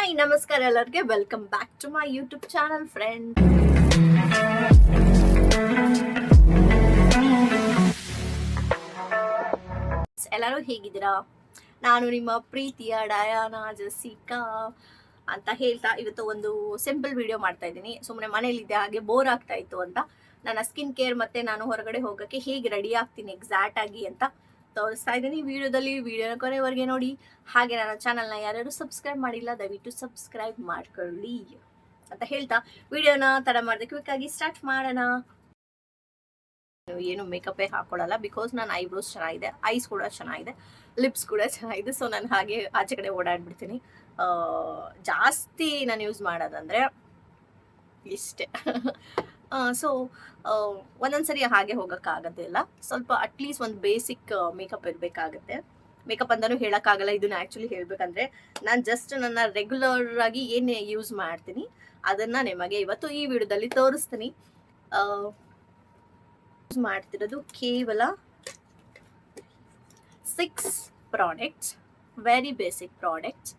Hi ನಮಸ್ಕಾರ ಎಲ್ಲರಿಗೆ welcome back to my YouTube channel friend. ಎಲ್ಲರೂ ಹೇಗಿದ್ದೀರಾ? ನಾನು ನಿಮ್ಮ ಪ್ರೀತಿಯ ಡಯಾನಾ ಜೆಸಿಕಾ ಅಂತ ಹೇಳ್ತಾ ಇವತ್ತು ಒಂದು ಸಿಂಪಲ್ ವಿಡಿಯೋ ಮಾಡ್ತಾ ಇದ್ದೀನಿ. ಸುಮ್ಮನೆ ಮನೇಲಿದ್ದೆ, ಹಾಗೆ ಬೋರ್ ಆಗ್ತಾ ಇತ್ತು ಅಂತ ನನ್ನ ಸ್ಕಿನ್ ಕೇರ್ ಮತ್ತೆ ನಾನು ಹೊರಗಡೆ ಹೋಗೋಕ್ಕೆ ಹೇಗೆ ರೆಡಿ ಆಗ್ತೀನಿ ಎಕ್ಸಾಕ್ಟ್ ಆಗಿ ಅಂತ ತೋರಿಸ್ತಾ ಇದ್ದೀನಿ ವಿಡಿಯೋದಲ್ಲಿ. ವಿಡಿಯೋನ ಕೊನೆವರೆಗೆ ನೋಡಿ. ಹಾಗೆ ನನ್ನ ಚಾನಲ್ನ ಯಾರ್ಯಾರು ಸಬ್ಸ್ಕ್ರೈಬ್ ಮಾಡಿಲ್ಲ ದಯವಿಟ್ಟು ಸಬ್ಸ್ಕ್ರೈಬ್ ಮಾಡ್ಕೊಳ್ಳಿ ಅಂತ ಹೇಳ್ತಾ ವಿಡಿಯೋನ ತಡ ಮಾಡಿದೆ ಕ್ವಿಕ್ ಆಗಿ ಸ್ಟಾರ್ಟ್ ಮಾಡೋಣ. ಏನು ಮೇಕಪ್ಪೇ ಹಾಕೊಳ್ಳಲ್ಲ, ಬಿಕಾಸ್ ನನ್ನ ಐಬ್ರೋಸ್ ಚೆನ್ನಾಗಿದೆ, ಐಸ್ ಕೂಡ ಚೆನ್ನಾಗಿದೆ, ಲಿಪ್ಸ್ ಕೂಡ ಚೆನ್ನಾಗಿದೆ. ಸೊ ನಾನು ಹಾಗೆ ಆಚೆ ಕಡೆ ಓಡಾಡ್ಬಿಡ್ತೀನಿ. ಜಾಸ್ತಿ ನಾನು ಯೂಸ್ ಮಾಡೋದಂದ್ರೆ ಇಷ್ಟೇ. ಸೊ ಒಂದೊಂದ್ಸರಿ ಹಾಗೆ ಹೋಗೋಕ್ಕಾಗೋದಿಲ್ಲ. ಸ್ವಲ್ಪ ಅಟ್ಲೀಸ್ಟ್ ಒಂದು ಬೇಸಿಕ್ ಮೇಕಪ್ ಇರಬೇಕಾಗುತ್ತೆ. ಮೇಕಪ್ ಅಂತಾನು ಹೇಳೋಕ್ಕಾಗಲ್ಲ, ಇದನ್ನ ಆ್ಯಕ್ಚುಲಿ ಹೇಳಬೇಕಂದ್ರೆ ನಾನು ಜಸ್ಟ್ ನನ್ನ ರೆಗ್ಯುಲರ್ ಆಗಿ ಏನು ಯೂಸ್ ಮಾಡ್ತೀನಿ ಅದನ್ನು ನಿಮಗೆ ಇವತ್ತು ಈ ವಿಡಿಯೋದಲ್ಲಿ ತೋರಿಸ್ತೀನಿ. ಯೂಸ್ ಮಾಡ್ತಿರೋದು ಕೇವಲ 6 products, very basic products.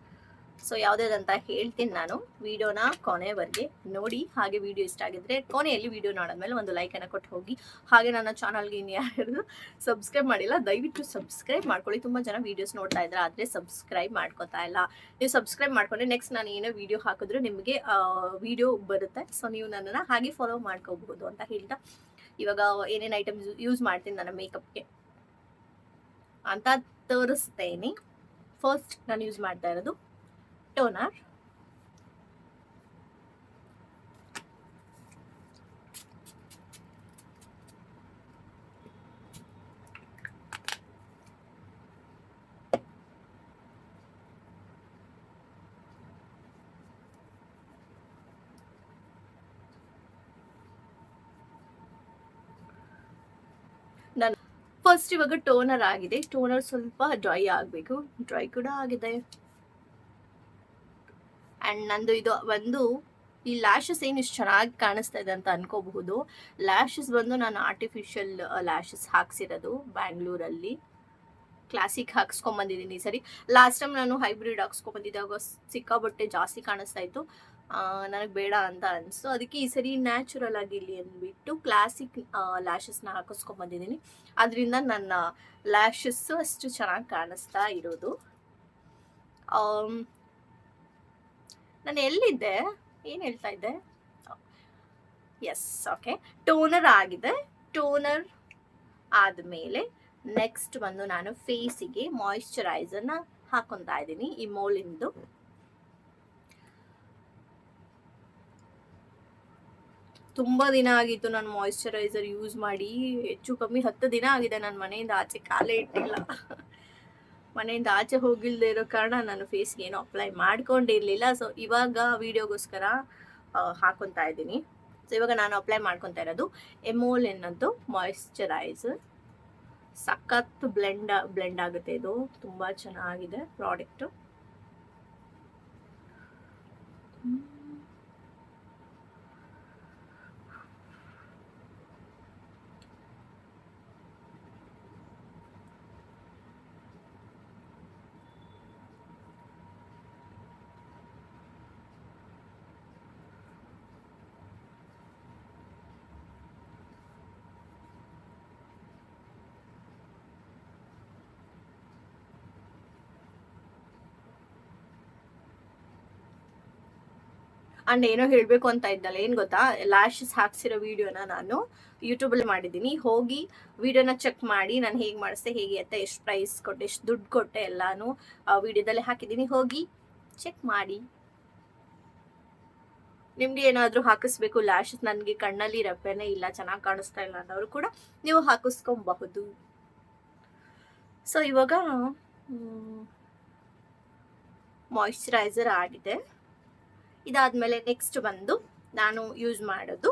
So ಯಾವುದೇದಂತ ಹೇಳ್ತೀನಿ ನಾನು. ವಿಡಿಯೋನ ಕೊನೆವರೆಗೆ ನೋಡಿ. ಹಾಗೆ ವಿಡಿಯೋ ಇಷ್ಟ ಆಗಿದ್ರೆ ಕೊನೆಯಲ್ಲಿ ವಿಡಿಯೋ ನೋಡಿದ್ಮೇಲೆ ಒಂದು ಲೈಕನ್ನು ಕೊಟ್ಟು ಹೋಗಿ. ಹಾಗೆ ನನ್ನ ಚಾನಲ್ಗೆ ಇನ್ನು ಯಾರು ಸಬ್ಸ್ಕ್ರೈಬ್ ಮಾಡಿಲ್ಲ ದಯವಿಟ್ಟು ಸಬ್ಸ್ಕ್ರೈಬ್ ಮಾಡ್ಕೊಳ್ಳಿ. ತುಂಬ ಜನ ವೀಡಿಯೋಸ್ ನೋಡ್ತಾ ಇದ್ದಾರೆ ಆದರೆ ಸಬ್ಸ್ಕ್ರೈಬ್ ಮಾಡ್ಕೋತಾ ಇಲ್ಲ. ನೀವು ಸಬ್ಸ್ಕ್ರೈಬ್ ಮಾಡ್ಕೊಂಡ್ರೆ ನೆಕ್ಸ್ಟ್ ನಾನು ಏನೋ ವಿಡಿಯೋ ಹಾಕಿದ್ರೆ ನಿಮಗೆ ವಿಡಿಯೋ ಬರುತ್ತೆ. ಸೊ ನೀವು ನನ್ನನ್ನು ಹಾಗೆ ಫಾಲೋ ಮಾಡ್ಕೋಬಹುದು ಅಂತ ಹೇಳ್ತಾ ಇವಾಗ ಏನೇನು ಐಟಮ್ಸ್ ಯೂಸ್ ಮಾಡ್ತೀನಿ ನನ್ನ ಮೇಕಪ್ಗೆ ಅಂತ ತೋರಿಸ್ತೇನೆ. ಫಸ್ಟ್ ನಾನು ಯೂಸ್ ಮಾಡ್ತಾ ಇರೋದು ಟೋನರ್. ನಾನು ಫಸ್ಟ್ ಇವಾಗ ಟೋನರ್ ಆಗಿದೆ. ಟೋನರ್ ಸ್ವಲ್ಪ ಡ್ರೈ ಆಗಬೇಕು, ಡ್ರೈ ಕೂಡ ಆಗಿದೆ. ಆ್ಯಂಡ್ ನಂದು ಇದು ಒಂದು ಈ ಲ್ಯಾಶಸ್ ಏನು ಇಷ್ಟು ಚೆನ್ನಾಗಿ ಕಾಣಿಸ್ತಾ ಇದೆ ಅಂತ ಅನ್ಕೋಬಹುದು. ಲ್ಯಾಶಸ್ ಬಂದು ನಾನು ಆರ್ಟಿಫಿಷಿಯಲ್ ಲ್ಯಾಶಸ್ ಹಾಕ್ಸಿರೋದು ಬ್ಯಾಂಗ್ಳೂರಲ್ಲಿ. ಕ್ಲಾಸಿಕ್ ಹಾಕ್ಸ್ಕೊಂಬಂದಿದ್ದೀನಿ ಸರಿ. ಲಾಸ್ಟ್ ಟೈಮ್ ನಾನು ಹೈಬ್ರಿಡ್ ಹಾಕ್ಸ್ಕೊಂಬಂದಿದ್ದಾಗ ಸಿಕ್ಕಾಬಟ್ಟೆ ಜಾಸ್ತಿ ಕಾಣಿಸ್ತಾ ಇತ್ತು, ನನಗೆ ಬೇಡ ಅಂತ ಅನಿಸ್ತು. ಅದಕ್ಕೆ ಈ ಸರಿ ನ್ಯಾಚುರಲ್ ಆಗಿರಲಿ ಅಂದ್ಬಿಟ್ಟು ಕ್ಲಾಸಿಕ್ ಲ್ಯಾಶಸ್ನ ಹಾಕಿಸ್ಕೊಂಬಂದಿದ್ದೀನಿ. ಅದರಿಂದ ನನ್ನ ಲ್ಯಾಶಸ್ಸು ಅಷ್ಟು ಚೆನ್ನಾಗಿ ಕಾಣಿಸ್ತಾ ಇರೋದು. ನಾನು ಎಲ್ಲಿದ್ದೆ, ಏನು ಹೇಳ್ತಾ ಇದ್ದೆ? Yes, okay. ಟೋನರ್ ಆಗಿದೆ. ಟೋನರ್ ಆದಮೇಲೆ ನೆಕ್ಸ್ಟ್ ಬಂದು ನಾನು ಫೇಸಿಗೆ ಮಾಯಿಶ್ಚರೈಸರ್ನ ಹಾಕೊತಾ ಇದ್ದೀನಿ. ಈ ಮೋಲಿಂದು ತುಂಬ ದಿನ ಆಗಿತ್ತು ನಾನು ಮಾಯಿಶ್ಚರೈಸರ್ ಯೂಸ್ ಮಾಡಿ. ಹೆಚ್ಚು ಕಮ್ಮಿ 10 ದಿನ ಆಗಿದೆ. ನಾನು ಮನೆಯಿಂದ ಆಚೆ ಕಾಲೇ ಇಟ್ಟಿಲ್ಲ. ಮನೆಯಿಂದ ಆಚೆ ಹೋಗಿಲ್ಲದೆ ಇರೋ ಕಾರಣ ನಾನು ಫೇಸ್ಗೆ ಏನು ಅಪ್ಲೈ ಮಾಡ್ಕೊಂಡಿರಲಿಲ್ಲ. ಸೊ ಇವಾಗ ವಿಡಿಯೋಗೋಸ್ಕರ ಹಾಕೊತಾ ಇದ್ದೀನಿ. ಸೊ ಇವಾಗ ನಾನು ಅಪ್ಲೈ ಮಾಡ್ಕೊತಾ ಇರೋದು ಎಮೋಲಿನ್ ಅಂತೂ ಮಾಯಿಶ್ಚರೈಸರ್. ಸಖತ್ ಬ್ಲೆಂಡ್ ಆಗುತ್ತೆ. ಇದು ತುಂಬ ಚೆನ್ನಾಗಿದೆ ಪ್ರಾಡಕ್ಟು. ಅಂಡ್ ಏನೋ ಹೇಳಬೇಕು ಅಂತ ಇದ್ದಲ್ಲ, ಏನು ಗೊತ್ತಾ, ಲ್ಯಾಶಸ್ ಹಾಕ್ಸಿರೋ ವಿಡಿಯೋನ ನಾನು ಯೂಟ್ಯೂಬಲ್ಲಿ ಮಾಡಿದ್ದೀನಿ. ಹೋಗಿ ವಿಡಿಯೋನ ಚೆಕ್ ಮಾಡಿ ನಾನು ಹೇಗೆ ಮಾಡಿಸ್ದೆ, ಹೇಗೆ ಅಂತ, ಎಷ್ಟು ಪ್ರೈಸ್ ಕೊಟ್ಟೆ, ಎಷ್ಟು ದುಡ್ಡು ಕೊಟ್ಟೆ ಎಲ್ಲಾನು ವಿಡಿಯೋದಲ್ಲೇ ಹಾಕಿದ್ದೀನಿ. ಹೋಗಿ ಚೆಕ್ ಮಾಡಿ. ನಿಮಗೆ ಏನಾದರೂ ಹಾಕಿಸ್ಬೇಕು ಲ್ಯಾಶಸ್, ನನಗೆ ಕಣ್ಣಲ್ಲಿ ರೆಪ್ಪೆನೇ ಇಲ್ಲ, ಚೆನ್ನಾಗಿ ಕಾಣಿಸ್ತಾ ಇಲ್ಲ ಅನ್ನೋರು ಕೂಡ ನೀವು ಹಾಕಿಸ್ಕೊಬಹುದು. ಸೊ ಇವಾಗ ಮಾಯಿಶ್ಚರೈಸರ್ ಆಗಿದೆ. ಇದಾದ್ಮೇಲೆ ನೆಕ್ಸ್ಟ್ ಬಂದು ನಾನು ಯೂಸ್ ಮಾಡೋದು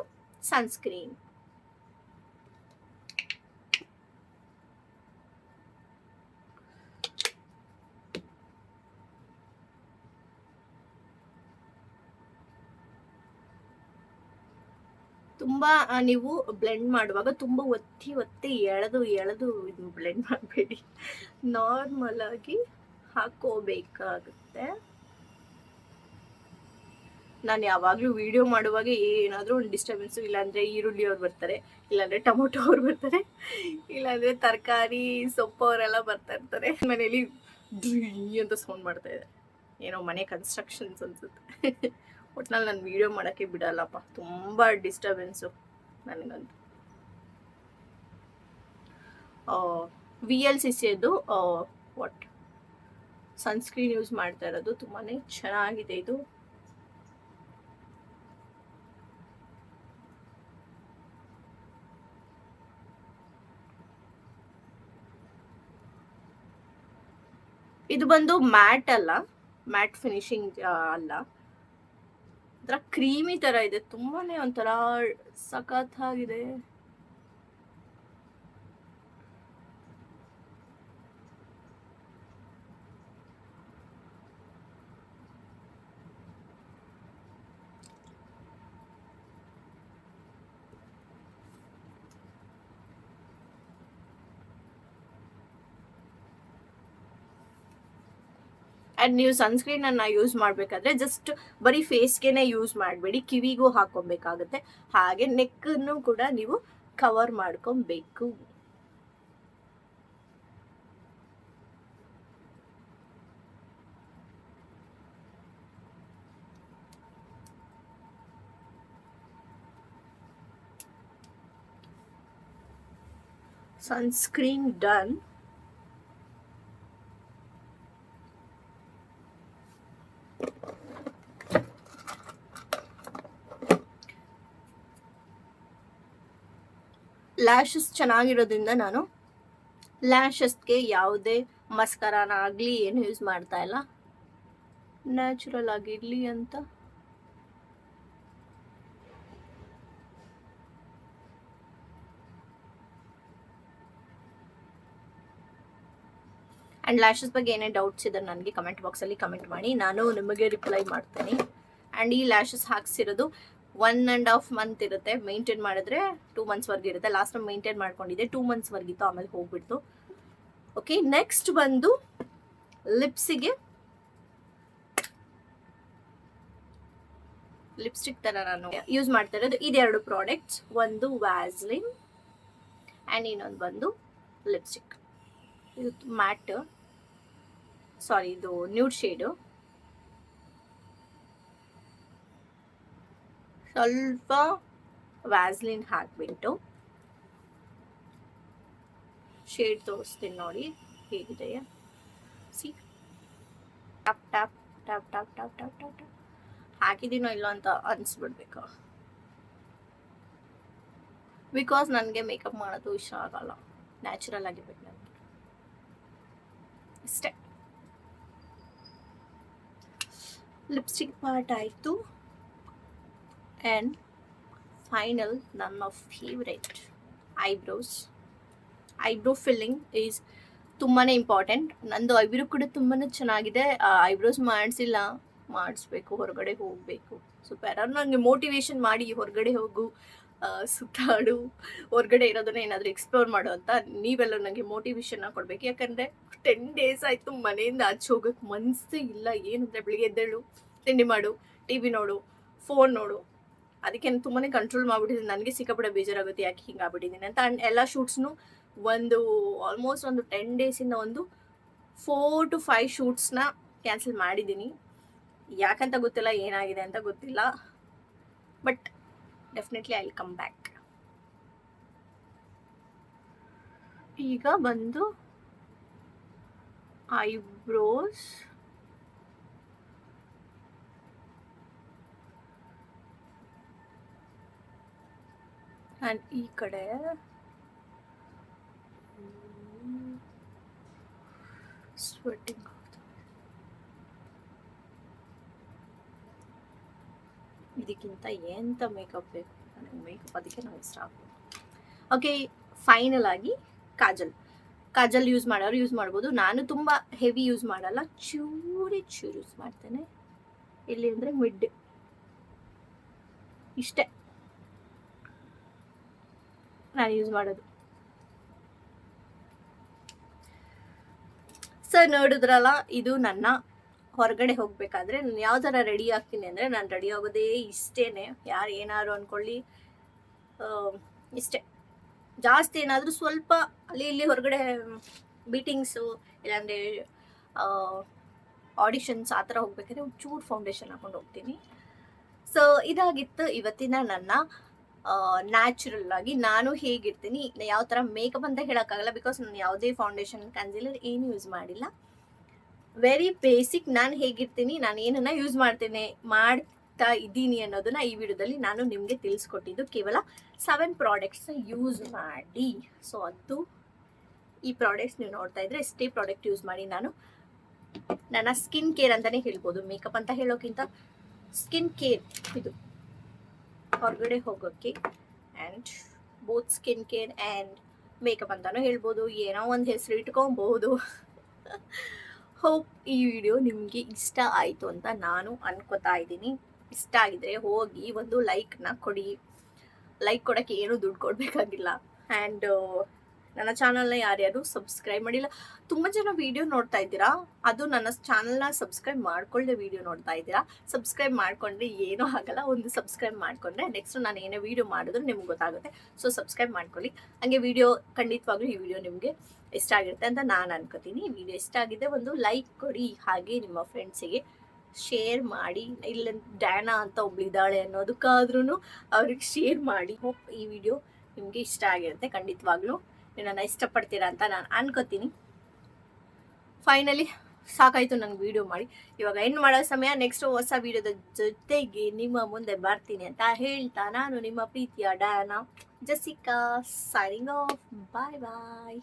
ಸನ್ಸ್ಕ್ರೀನ್. ತುಂಬ ನೀವು ಬ್ಲೆಂಡ್ ಮಾಡುವಾಗ ತುಂಬ ಒತ್ತಿ ಎಳೆದು ಬ್ಲೆಂಡ್ ಮಾಡಬೇಡಿ, ನಾರ್ಮಲ್ ಆಗಿ ಹಾಕೋಬೇಕಾಗುತ್ತೆ. ನಾನು ಯಾವಾಗಲೂ ವಿಡಿಯೋ ಮಾಡುವಾಗ ಏನಾದರೂ ಒಂದು ಡಿಸ್ಟರ್ಬೆನ್ಸು, ಇಲ್ಲಾಂದರೆ ಈರುಳ್ಳಿ ಅವ್ರು ಬರ್ತಾರೆ, ಇಲ್ಲಾಂದರೆ ಟೊಮೊಟೊ ಅವ್ರು ಬರ್ತಾರೆ, ಇಲ್ಲಾಂದರೆ ತರಕಾರಿ ಸೊಪ್ಪು ಅವರೆಲ್ಲ ಬರ್ತಾ ಇರ್ತಾರೆ. ಮನೇಲಿ ಡ್ರೀ ಅಂತ ಸೌಂಡ್ ಮಾಡ್ತಾ ಇದೆ. ಏನೋ ಮನೆ ಕನ್ಸ್ಟ್ರಕ್ಷನ್ಸ್ ಅನ್ಸುತ್ತೆ. ಒಟ್ನಲ್ಲಿ ನಾನು ವಿಡಿಯೋ ಮಾಡೋಕ್ಕೆ ಬಿಡಲ್ಲಪ್ಪ, ತುಂಬ ಡಿಸ್ಟರ್ಬೆನ್ಸು ನನಗಂತೂ. VLCCದು ವಾಟ್ ಸನ್ಸ್ಕ್ರೀನ್ ಯೂಸ್ ಮಾಡ್ತಾ ಇರೋದು. ತುಂಬಾ ಚೆನ್ನಾಗಿದೆ ಇದು. ಇದು ಬಂದು ಮ್ಯಾಟ್ ಅಲ್ಲ, ಮ್ಯಾಟ್ ಫಿನಿಶಿಂಗ್ ಅಲ್ಲ, ಒಂಥರ ಕ್ರೀಮಿ ತರ ಇದೆ. ತುಂಬಾನೇ ಒಂಥರ ಸಖತ್ತಾಗಿದೆ. ಆ್ಯಂಡ್ ನೀವು ಸನ್ಸ್ಕ್ರೀನನ್ನು ಯೂಸ್ ಮಾಡಬೇಕಾದ್ರೆ ಜಸ್ಟ್ ಬರೀ ಫೇಸ್ಗೆನೆ ಯೂಸ್ ಮಾಡಬೇಡಿ, ಕಿವಿಗೂ ಹಾಕೊಬೇಕಾಗುತ್ತೆ. ಹಾಗೆ ನೆಕ್ಕನ್ನು ಕೂಡ ನೀವು ಕವರ್ ಮಾಡ್ಕೊಬೇಕು. Sunscreen done. ಲ್ಯಾಶಸ್ ಚೆನ್ನಾಗಿರೋದ್ರಿಂದ ನಾನು ಲ್ಯಾಶಸ್ಗೆ ಯಾವುದೇ ಮಸ್ಕರಾನ ಆಗಲಿ ಏನು ಯೂಸ್ ಮಾಡ್ತಾ ಇಲ್ಲ, ನ್ಯಾಚುರಲ್ ಆಗಿರಲಿ ಅಂತ. ಆ್ಯಂಡ್ ಲ್ಯಾಶಸ್ ಬಗ್ಗೆ ಏನೇ ಡೌಟ್ಸ್ ಇದ್ದರೆ ನನಗೆ ಕಮೆಂಟ್ ಬಾಕ್ಸಲ್ಲಿ ಕಮೆಂಟ್ ಮಾಡಿ, ನಾನು ನಿಮಗೆ ರಿಪ್ಲೈ ಮಾಡ್ತೇನೆ. ಆ್ಯಂಡ್ ಈ ಲ್ಯಾಶಸ್ ಹಾಕ್ಸಿರೋದು 1.5 month ಇರುತ್ತೆ. ಮೇಂಟೈನ್ ಮಾಡಿದ್ರೆ 2 monthsವರೆಗೆ ಇರುತ್ತೆ. ಲಾಸ್ಟ್ ಟೈಮ್ ಮೇಂಟೈನ್ ಮಾಡ್ಕೊಂಡಿದ್ದೆ, 2 monthsವರೆಗಿತ್ತು, ಆಮೇಲೆ ಹೋಗ್ಬಿಡ್ತು. ಓಕೆ, ನೆಕ್ಸ್ಟ್ ಬಂದು ಲಿಪ್ಸಿಗೆ ಲಿಪ್ಸ್ಟಿಕ್ ತರ ನಾನು ಯೂಸ್ ಮಾಡ್ತಾ ಇರೋದು ಇದೆರಡು ಪ್ರಾಡಕ್ಟ್ಸ್. ಒಂದು ವ್ಯಾಸ್ಲಿನ್ ಆ್ಯಂಡ್ ಇನ್ನೊಂದು ಬಂದು ಲಿಪ್ಸ್ಟಿಕ್. ಇದು ಮ್ಯಾಟ್, ಸಾರಿ ಇದು ನ್ಯೂಡ್ ಶೇಡು. ಸ್ವಲ್ಪ ವ್ಯಾಸ್ಲಿನ್ ಹಾಕ್ಬಿಟ್ಟು ಶೇಡ್ ತೋರಿಸ್ತೀನಿ ನೋಡಿ ಹೇಗಿದೆಯಾ. ಸಿ ಟಪ್ ಟಪ್ ಟಪ್ ಟಪ್ ಟಪ್ ಟಪ್ ಟಪ್ ಟಪ್ ಹಾಕಿದ್ದೀನೋ ಇಲ್ಲ ಅಂತ ಅನಿಸ್ಬಿಡ್ಬೇಕು. ಬಿಕಾಸ್ ನನಗೆ ಮೇಕಪ್ ಮಾಡೋದು ಇಷ್ಟ ಆಗಲ್ಲ, ನ್ಯಾಚುರಲ್ ಆಗಿರ್ಬೇಕು ನನಗೆ ಇಷ್ಟೇ. ಲಿಪ್ಸ್ಟಿಕ್ ಪಾರ್ಟ್ ಆಯಿತು. ಆ್ಯಂಡ್ ಫೈನಲ್ ನನ್ನ favourite eyebrows. Eyebrow filling is ತುಂಬಾ ಇಂಪಾರ್ಟೆಂಟ್. ನಂದು ಐಬ್ರೋ ಕೂಡ ತುಂಬಾ ಚೆನ್ನಾಗಿದೆ. ಐಬ್ರೋಸ್ ಮಾಡಿಸ್ಬೇಕು, ಹೊರಗಡೆ ಹೋಗಬೇಕು. ಸ್ವಲ್ಪ ಯಾರು ನನಗೆ ಮೋಟಿವೇಶನ್ ಮಾಡಿ ಹೊರಗಡೆ ಹೋಗು, ಸುತ್ತಾಡು, ಹೊರಗಡೆ ಇರೋದನ್ನ ಏನಾದರೂ ಎಕ್ಸ್ಪ್ಲೋರ್ ಮಾಡು ಅಂತ ನೀವೆಲ್ಲ ನನಗೆ ಮೋಟಿವೇಶನ್ನ ಕೊಡಬೇಕು. ಯಾಕಂದರೆ 10 days ಆಯಿತು ಮನೆಯಿಂದ ಆಚೆ ಹೋಗೋಕ್ಕೆ ಮನಸ್ಸೇ ಇಲ್ಲ. ಏನಂದರೆ ಬೆಳಿಗ್ಗೆ ಎದ್ದೇಳು, ತಿಂಡಿ ಮಾಡು, TV ನೋಡು, ಫೋನ್ ನೋಡು. ಅದಕ್ಕೆ ತುಂಬಾ ಕಂಟ್ರೋಲ್ ಮಾಡಿಬಿಟ್ಟಿದ್ದೀನಿ. ನನಗೆ ಸಿಕ್ಕಾಪಟ್ಟೆ ಬೇಜಾರಾಗುತ್ತೆ ಯಾಕೆ ಹಿಂಗೆ ಆಗ್ಬಿಟ್ಟಿದ್ದೀನಿ ಅಂತ. ಆ್ಯಂಡ್ ಎಲ್ಲ ಶೂಟ್ಸ್ನು ಆಲ್ಮೋಸ್ಟ್ ಒಂದು 10 daysಯಿಂದ ಒಂದು 4 to 5 ಶೂಟ್ಸ್ನ ಕ್ಯಾನ್ಸಲ್ ಮಾಡಿದ್ದೀನಿ. ಯಾಕಂತ ಗೊತ್ತಿಲ್ಲ, ಏನಾಗಿದೆ ಅಂತ ಗೊತ್ತಿಲ್ಲ. But definitely I will come back. ಈಗ ಬಂದು ಐಬ್ರೋಸ್. ಆ್ಯಂಡ್ ಈ ಕಡೆ ಸ್ವೆಟ್ಟಿಂಗ್ ಇದಕ್ಕಿಂತ ಎಂತ ಮೇಕಪ್ ಬೇಕು ನನಗೆ? ಮೇಕಪ್ ಅದಕ್ಕೆ ನಾವು ಇಷ್ಟ ಆಗ್ಬೋದು. ಓಕೆ, ಫೈನಲ್ ಆಗಿ ಕಾಜಲ್ ಯೂಸ್ ಮಾಡೋರು ಯೂಸ್ ಮಾಡ್ಬೋದು. ನಾನು ತುಂಬ ಹೆವಿ ಯೂಸ್ ಮಾಡಲ್ಲ, ಚೂರು ಯೂಸ್ ಮಾಡ್ತೇನೆ. ಎಲ್ಲಿ ಅಂದರೆ ಮಿಡ್, ಇಷ್ಟೇ ನಾನು ಯೂಸ್ ಮಾಡೋದು. ಸರ್ ನೋಡಿದ್ರಲ್ಲ, ಇದು ನನ್ನ ಹೊರಗಡೆ ಹೋಗಬೇಕಾದ್ರೆ ನಾನು ಯಾವ ಥರ ರೆಡಿ ಆಗ್ತೀನಿ ಅಂದರೆ, ನಾನು ರೆಡಿ ಆಗೋದೇ ಇಷ್ಟೇ. ಯಾರು ಏನಾದ್ರು ಅಂದ್ಕೊಳ್ಳಿ, ಇಷ್ಟೇ. ಜಾಸ್ತಿ ಏನಾದರೂ ಸ್ವಲ್ಪ ಅಲ್ಲಿ ಇಲ್ಲಿ ಹೊರಗಡೆ ಮೀಟಿಂಗ್ಸು ಇಲ್ಲಾಂದರೆ ಆಡಿಷನ್ಸ್ ಆ ಥರ ಹೋಗ್ಬೇಕಾದ್ರೆ ಒಂಚೂರು ಫೌಂಡೇಶನ್ ಹಾಕೊಂಡು ಹೋಗ್ತೀನಿ. ಸೊ ಇದಾಗಿತ್ತು ಇವತ್ತಿನ ನನ್ನ ನ್ಯಾಚುರಲ್ ಆಗಿ ನಾನು ಹೇಗಿರ್ತೀನಿ. ಯಾವ ಥರ ಮೇಕಪ್ ಅಂತ ಹೇಳೋಕ್ಕಾಗಲ್ಲ, ಬಿಕಾಸ್ ನಾನು ಯಾವುದೇ ಫೌಂಡೇಶನ್ ಕನ್ಸಿಲರ್ ಏನು ಯೂಸ್ ಮಾಡಿಲ್ಲ. ವೆರಿ ಬೇಸಿಕ್ ನಾನು ಹೇಗಿರ್ತೀನಿ, ನಾನು ಏನನ್ನ ಯೂಸ್ ಮಾಡ್ತಾ ಇದ್ದೀನಿ ಅನ್ನೋದನ್ನ ಈ ವಿಡಿಯೋದಲ್ಲಿ ನಾನು ನಿಮಗೆ ತಿಳಿಸ್ಕೊಟ್ಟಿದ್ದು. ಕೇವಲ 7 ಪ್ರಾಡಕ್ಟ್ಸ್ನ ಯೂಸ್ ಮಾಡಿ. ಸೊ ಅದು ಈ ಪ್ರಾಡಕ್ಟ್ಸ್ ನೀವು ನೋಡ್ತಾ ಇದ್ರೆ ಎಷ್ಟೇ ಪ್ರಾಡಕ್ಟ್ ಯೂಸ್ ಮಾಡಿ ನಾನು ನನ್ನ ಸ್ಕಿನ್ ಕೇರ್ ಅಂತಾನೆ ಹೇಳ್ಬೋದು. ಮೇಕಪ್ ಅಂತ ಹೇಳೋಕ್ಕಿಂತ ಸ್ಕಿನ್ ಕೇರ್ ಇದು ಹೊರಗಡೆ ಹೋಗೋಕ್ಕೆ, and both skin care and makeup ಅಂತಾನು ಹೇಳ್ಬೋದು, ಏನೋ ಒಂದು ಹೆಸರು ಇಟ್ಕೊಬಹುದು. ಹೋಪ್ ಈ ವಿಡಿಯೋ ನಿಮಗೆ ಇಷ್ಟ ಆಯಿತು ಅಂತ ನಾನು ಅನ್ಕೋತಾ ಇದ್ದೀನಿ. ಇಷ್ಟ ಆಗಿದ್ರೆ ಹೋಗಿ ಒಂದು ಲೈಕ್ನ ಕೊಡಿ. ಲೈಕ್ ಕೊಡೋಕ್ಕೆ ಏನೂ ದುಡ್ಡು ಕೊಡಬೇಕಾಗಿಲ್ಲ. ಆ್ಯಂಡ್ ನನ್ನ ಚಾನಲ್ನ ಯಾರ್ಯಾರು ಸಬ್ಸ್ಕ್ರೈಬ್ ಮಾಡಿಲ್ಲ, ತುಂಬ ಜನ ವೀಡಿಯೋ ನೋಡ್ತಾ ಇದ್ದೀರಾ, ಅದು ನನ್ನ ಚಾನಲ್ನ ಸಬ್ಸ್ಕ್ರೈಬ್ ಮಾಡ್ಕೊಳ್ಳದೆ ವೀಡಿಯೋ ನೋಡ್ತಾ ಇದ್ದೀರಾ. ಸಬ್ಸ್ಕ್ರೈಬ್ ಮಾಡ್ಕೊಂಡ್ರೆ ಏನೂ ಆಗಲ್ಲ, ಒಂದು ಸಬ್ಸ್ಕ್ರೈಬ್ ಮಾಡ್ಕೊಂಡ್ರೆ ನೆಕ್ಸ್ಟ್ ನಾನು ಏನೇ ವೀಡಿಯೋ ಮಾಡಿದ್ರು ನಿಮ್ಗೆ ಗೊತ್ತಾಗುತ್ತೆ. ಸೊ ಸಬ್ಸ್ಕ್ರೈಬ್ ಮಾಡ್ಕೊಳ್ಳಿ. ಹಾಗೆ ವಿಡಿಯೋ ಖಂಡಿತವಾಗ್ಲೂ ಈ ವಿಡಿಯೋ ನಿಮಗೆ ಇಷ್ಟ ಆಗಿರುತ್ತೆ ಅಂತ ನಾನು ಅನ್ಕೋತೀನಿ. ವಿಡಿಯೋ ಇಷ್ಟ ಆಗಿದೆ ಒಂದು ಲೈಕ್ ಕೊಡಿ, ಹಾಗೆ ನಿಮ್ಮ ಫ್ರೆಂಡ್ಸಿಗೆ ಶೇರ್ ಮಾಡಿ. ಇಲ್ಲ ಡ್ಯಾನಾ ಅಂತ ಒಬ್ಳಿದ್ದಾಳೆ ಅನ್ನೋದಕ್ಕಾದ್ರೂ ಅವ್ರಿಗೆ ಶೇರ್ ಮಾಡಿ. ಹೋಪ್ ಈ ವಿಡಿಯೋ ನಿಮಗೆ ಇಷ್ಟ ಆಗಿರುತ್ತೆ. ಖಂಡಿತವಾಗ್ಲೂ ನೀವು ನನ್ನ ಇಷ್ಟಪಡ್ತೀರಾ ಅಂತ ನಾನು ಅನ್ಕೋತೀನಿ. ಫೈನಲಿ ಸಾಕಾಯಿತು ನಂಗೆ ವಿಡಿಯೋ ಮಾಡಿ, ಇವಾಗ ಏನು ಮಾಡೋ ಸಮಯ. ನೆಕ್ಸ್ಟ್ ಹೊಸ ವಿಡಿಯೋದ ಜೊತೆಗೆ ನಿಮ್ಮ ಮುಂದೆ ಬರ್ತೀನಿ ಅಂತ ಹೇಳ್ತಾ ನಾನು ನಿಮ್ಮ ಪ್ರೀತಿಯ ಡಯಾನಾ ಜೆಸಿಕಾ ಸೈನಿಂಗ್ ಆಫ್. ಬಾಯ್ ಬಾಯ್.